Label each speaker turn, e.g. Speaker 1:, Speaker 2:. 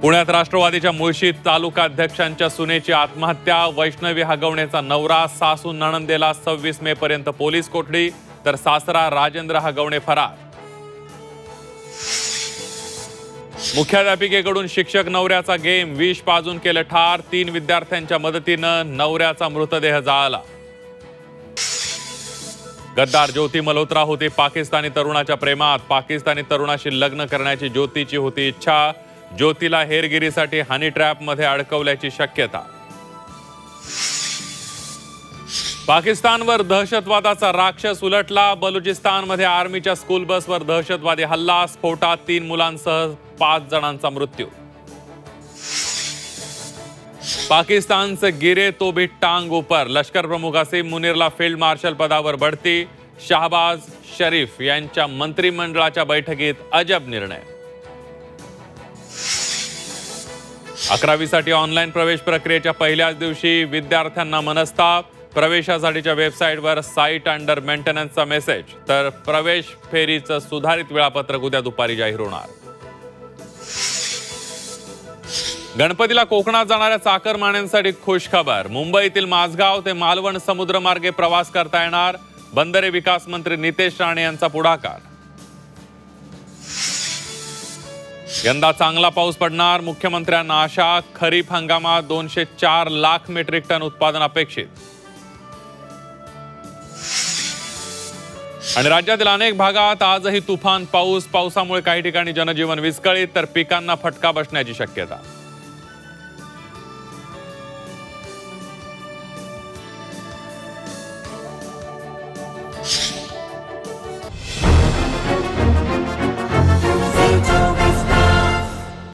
Speaker 1: पुण्यात राष्ट्रवादीच्या मुळशी तालुकाध्यक्षांच्या सुनेची आत्महत्या। वैष्णवी हगवणेचा नवरा सासू नणंदेला 26 मे पर्यंत पोलीस कोठडी, तर सासरा राजेंद्र हगवणे फरार। मुख्याध्यापिकेकडून शिक्षक नवऱ्याचा गेम, विष पाजून केले ठार। 3 विद्यार्थ्यांच्या मदतीनं नवऱ्याचा मृतदेह जाळला। गद्दार ज्योती मल्होत्रा होती पाकिस्तानी तरुणाच्या प्रेमात। पाकिस्तानी तरुणाशी लग्न करण्याची ज्योतीची होती इच्छा। ज्योतीला हेरगिरीसाठी हनी ट्रॅप मध्ये अडकवल्याची शक्यता। पाकिस्तानवर दहशतवादाचा राक्षस उलटला। बलुचिस्तानमध्ये आर्मीच्या स्कूल बसवर दहशतवादी हल्ला। स्फोटात 3 मुलांसह 5 जणांचा मृत्यू। पाकिस्तान से गिरे तो भी टांग ऊपर। लष्कर प्रमुख असीम मुनीरला फील्ड मार्शल पदावर बढती। शाहबाज शरीफ यांच्या मंत्रिमंडळाच्या बैठकीत अजब निर्णय। 11वी ऑनलाईन प्रवेश प्रक्रियेच्या पहिल्याच दिवशी विद्यार्थ्यांना मनस्ताप। प्रवेशासाठीच्या वेबसाईटवर साईट अंडर मेंटेनन्सचा मेसेज, तर प्रवेश फेरीचं सुधारित वेळापत्रक उद्या दुपारी जाहीर होणार। गणपतीला कोकणात जाणाऱ्या चाकरमान्यांसाठी खुश खबर। मुंबईतील माझगाव ते मालवण समुद्रमार्गे प्रवास करता येणार। बंदरे विकास मंत्री नितेश राणे यांचा पुढाकार। यंदा चांगला पाऊस पडणार, मुख्यमंत्र्यांना आशा। खरीप हंगामात 204 लाख मेट्रिक टन उत्पादन अपेक्षित। आणि राज्यातील अनेक भागात आजही तुफान पाऊस। पावसामुळे काही ठिकाणी जनजीवन विस्कळीत, तर पिकांना फटका बसण्याची शक्यता।